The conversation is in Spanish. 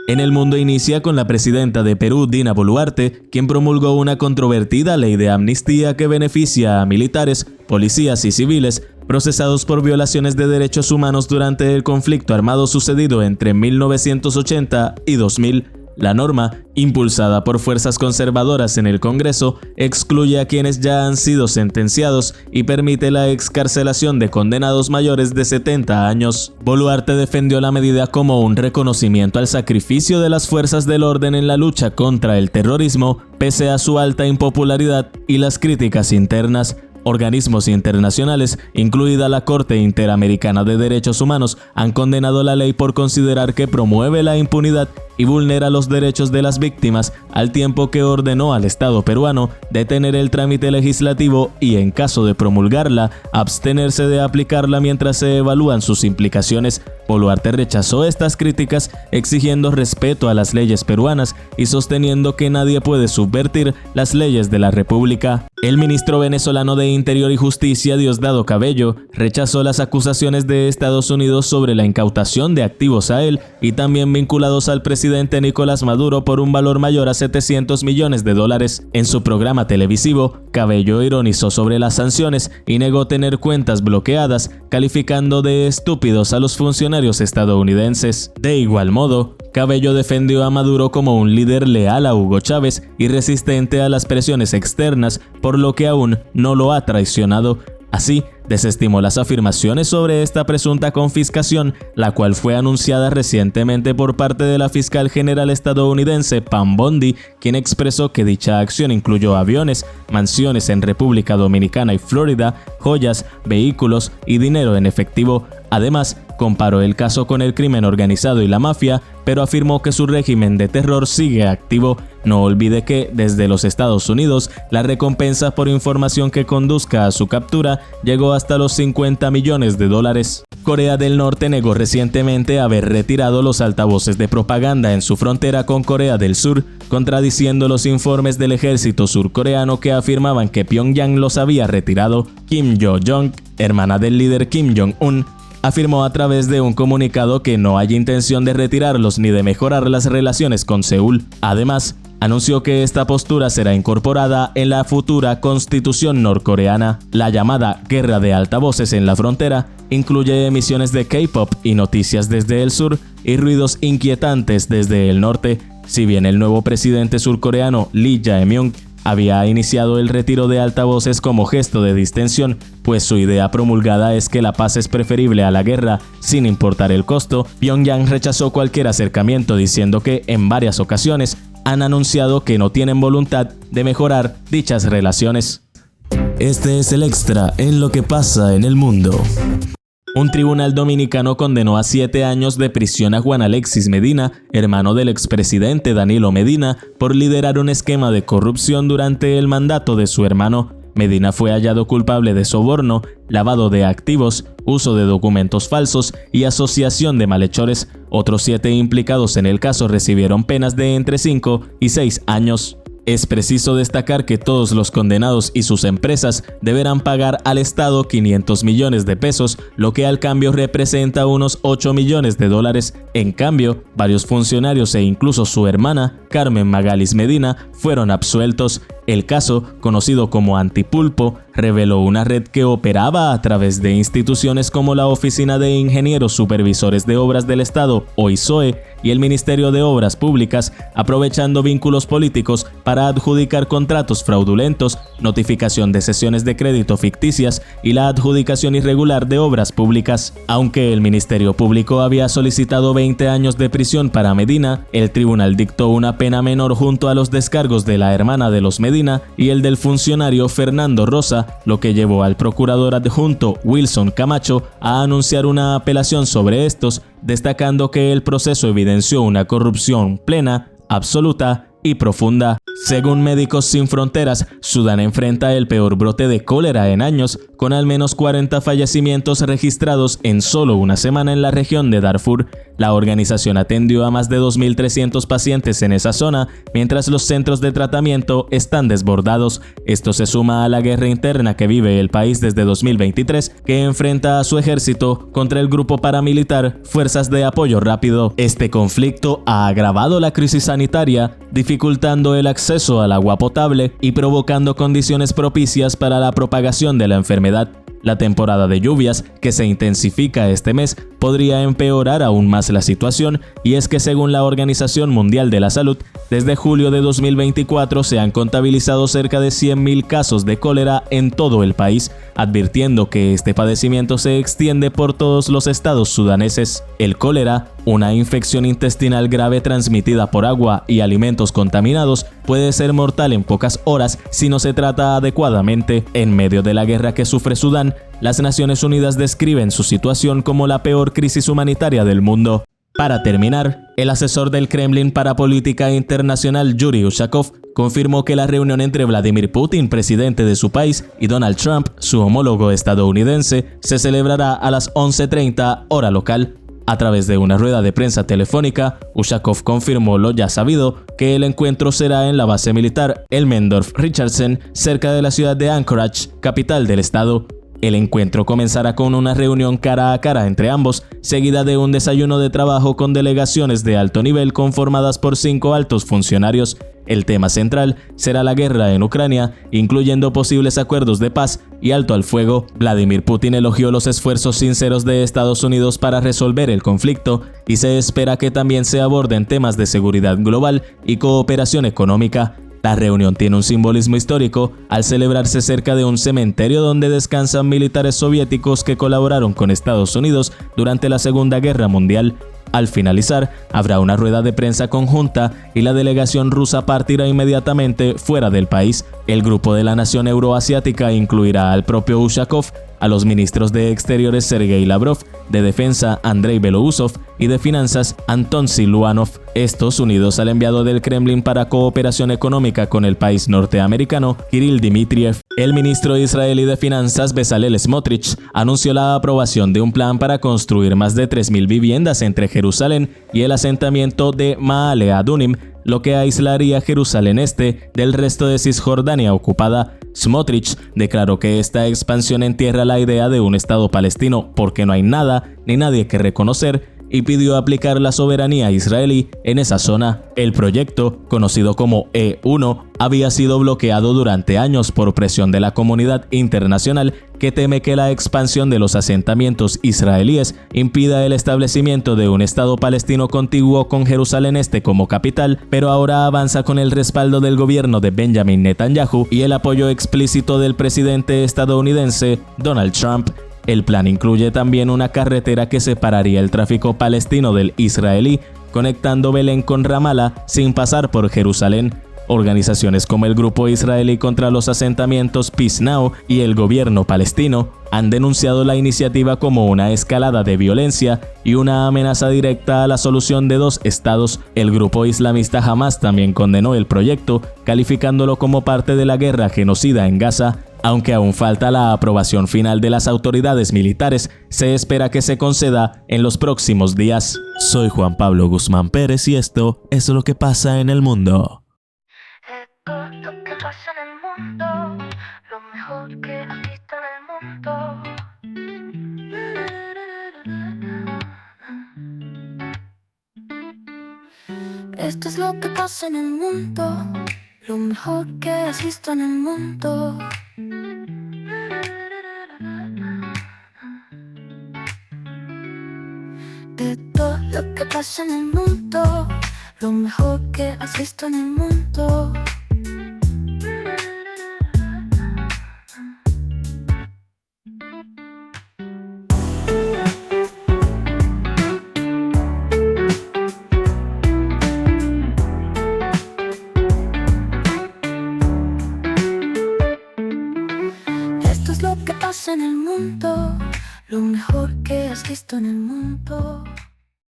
En el mundo inicia con la presidenta de Perú, Dina Boluarte, quien promulgó una controvertida ley de amnistía que beneficia a militares, policías y civiles procesados por violaciones de derechos humanos durante el conflicto armado sucedido entre 1980 y 2000. La norma, impulsada por fuerzas conservadoras en el Congreso, excluye a quienes ya han sido sentenciados y permite la excarcelación de condenados mayores de 70 años. Boluarte defendió la medida como un reconocimiento al sacrificio de las fuerzas del orden en la lucha contra el terrorismo, pese a su alta impopularidad y las críticas internas. Organismos internacionales, incluida la Corte Interamericana de Derechos Humanos, han condenado la ley por considerar que promueve la impunidad y vulnera los derechos de las víctimas, al tiempo que ordenó al Estado peruano detener el trámite legislativo y, en caso de promulgarla, abstenerse de aplicarla mientras se evalúan sus implicaciones. Boluarte rechazó estas críticas, exigiendo respeto a las leyes peruanas y sosteniendo que nadie puede subvertir las leyes de la República. El ministro venezolano de Interior y Justicia, Diosdado Cabello, rechazó las acusaciones de Estados Unidos sobre la incautación de activos a él y también vinculados al presidente Nicolás Maduro por un valor mayor a $700 millones. En su programa televisivo, Cabello ironizó sobre las sanciones y negó tener cuentas bloqueadas, calificando de estúpidos a los funcionarios estadounidenses. De igual modo, Cabello defendió a Maduro como un líder leal a Hugo Chávez y resistente a las presiones externas, por lo que aún no lo ha traicionado. Así, desestimó las afirmaciones sobre esta presunta confiscación, la cual fue anunciada recientemente por parte de la fiscal general estadounidense Pam Bondi, quien expresó que dicha acción incluyó aviones, mansiones en República Dominicana y Florida, joyas, vehículos y dinero en efectivo. Además, comparó el caso con el crimen organizado y la mafia, pero afirmó que su régimen de terror sigue activo. No olvide que, desde los Estados Unidos, la recompensa por información que conduzca a su captura llegó hasta los $50 millones. Corea del Norte negó recientemente haber retirado los altavoces de propaganda en su frontera con Corea del Sur, contradiciendo los informes del ejército surcoreano que afirmaban que Pyongyang los había retirado. Kim Yo-jong, hermana del líder Kim Jong-un, afirmó a través de un comunicado que no hay intención de retirarlos ni de mejorar las relaciones con Seúl. Además, anunció que esta postura será incorporada en la futura constitución norcoreana. La llamada guerra de altavoces en la frontera incluye emisiones de K-pop y noticias desde el sur y ruidos inquietantes desde el norte. Si bien el nuevo presidente surcoreano Lee Jae-myung había iniciado el retiro de altavoces como gesto de distensión, pues su idea promulgada es que la paz es preferible a la guerra, sin importar el costo, Pyongyang rechazó cualquier acercamiento diciendo que en varias ocasiones han anunciado que no tienen voluntad de mejorar dichas relaciones. Este es el extra en lo que pasa en el mundo. Un tribunal dominicano condenó a 7 años de prisión a Juan Alexis Medina, hermano del expresidente Danilo Medina, por liderar un esquema de corrupción durante el mandato de su hermano. Medina fue hallado culpable de soborno, lavado de activos, uso de documentos falsos y asociación de malhechores. Otros 7 implicados en el caso recibieron penas de entre 5 y 6 años. Es preciso destacar que todos los condenados y sus empresas deberán pagar al Estado 500 millones de pesos, lo que al cambio representa unos 8 millones de dólares. En cambio, varios funcionarios e incluso su hermana, Carmen Magalis Medina, fueron absueltos. El caso, conocido como Antipulpo, reveló una red que operaba a través de instituciones como la Oficina de Ingenieros Supervisores de Obras del Estado, OISOE, y el Ministerio de Obras Públicas, aprovechando vínculos políticos para adjudicar contratos fraudulentos, notificación de cesiones de crédito ficticias y la adjudicación irregular de obras públicas. Aunque el Ministerio Público había solicitado 20 años de prisión para Medina, el tribunal dictó una pena menor junto a los descargos de la hermana de los Medina y el del funcionario Fernando Rosa, lo que llevó al procurador adjunto Wilson Camacho a anunciar una apelación sobre estos, destacando que el proceso evidenció una corrupción plena, absoluta y profunda. Según Médicos Sin Fronteras, Sudán enfrenta el peor brote de cólera en años, con al menos 40 fallecimientos registrados en solo una semana en la región de Darfur. La organización atendió a más de 2.300 pacientes en esa zona, mientras los centros de tratamiento están desbordados. Esto se suma a la guerra interna que vive el país desde 2023, que enfrenta a su ejército contra el grupo paramilitar Fuerzas de Apoyo Rápido. Este conflicto ha agravado la crisis sanitaria, dificultando el acceso al agua potable y provocando condiciones propicias para la propagación de la enfermedad. La temporada de lluvias, que se intensifica este mes, podría empeorar aún más la situación, y es que según la Organización Mundial de la Salud, desde julio de 2024 se han contabilizado cerca de 100.000 casos de cólera en todo el país, advirtiendo que este padecimiento se extiende por todos los estados sudaneses. El cólera, una infección intestinal grave transmitida por agua y alimentos contaminados, puede ser mortal en pocas horas si no se trata adecuadamente. En medio de la guerra que sufre Sudán, las Naciones Unidas describen su situación como la peor crisis humanitaria del mundo. Para terminar, el asesor del Kremlin para política internacional Yuri Ushakov confirmó que la reunión entre Vladimir Putin, presidente de su país, y Donald Trump, su homólogo estadounidense, se celebrará a las 11:30 hora local. A través de una rueda de prensa telefónica, Ushakov confirmó lo ya sabido, que el encuentro será en la base militar Elmendorf-Richardson, cerca de la ciudad de Anchorage, capital del estado. El encuentro comenzará con una reunión cara a cara entre ambos, seguida de un desayuno de trabajo con delegaciones de alto nivel conformadas por 5 altos funcionarios. El tema central será la guerra en Ucrania, incluyendo posibles acuerdos de paz y alto al fuego. Vladimir Putin elogió los esfuerzos sinceros de Estados Unidos para resolver el conflicto, y se espera que también se aborden temas de seguridad global y cooperación económica. La reunión tiene un simbolismo histórico al celebrarse cerca de un cementerio donde descansan militares soviéticos que colaboraron con Estados Unidos durante la Segunda Guerra Mundial. Al finalizar, habrá una rueda de prensa conjunta y la delegación rusa partirá inmediatamente fuera del país. El grupo de la nación euroasiática incluirá al propio Ushakov, a los ministros de Exteriores Sergei Lavrov, de Defensa Andrei Belousov y de Finanzas Anton Siluanov, estos unidos al enviado del Kremlin para cooperación económica con el país norteamericano, Kirill Dmitriev. El ministro israelí de Finanzas Bezalel Smotrich anunció la aprobación de un plan para construir más de 3.000 viviendas entre Jerusalén y el asentamiento de Maale Adunim, lo que aislaría Jerusalén Este del resto de Cisjordania ocupada. Smotrich declaró que esta expansión entierra la idea de un Estado palestino porque no hay nada ni nadie que reconocer, y pidió aplicar la soberanía israelí en esa zona. El proyecto, conocido como E1, había sido bloqueado durante años por presión de la comunidad internacional, que teme que la expansión de los asentamientos israelíes impida el establecimiento de un Estado palestino contiguo con Jerusalén Este como capital, pero ahora avanza con el respaldo del gobierno de Benjamin Netanyahu y el apoyo explícito del presidente estadounidense Donald Trump. El plan incluye también una carretera que separaría el tráfico palestino del israelí, conectando Belén con Ramallah sin pasar por Jerusalén. Organizaciones como el Grupo Israelí contra los Asentamientos Peace Now y el gobierno palestino han denunciado la iniciativa como una escalada de violencia y una amenaza directa a la solución de 2 estados. El grupo islamista Hamas también condenó el proyecto, calificándolo como parte de la guerra genocida en Gaza. Aunque aún falta la aprobación final de las autoridades militares, se espera que se conceda en los próximos días. Soy Juan Pablo Guzmán Pérez y esto es lo que pasa en el mundo. Lo que pasa en el mundo, lo mejor que has visto en el mundo. Esto es lo que pasa en el mundo, lo mejor que has visto en el mundo. De todo lo que pasa en el mundo, lo mejor que has visto en el mundo. Esto es lo que pasa en el mundo, lo mejor que has visto en el mundo.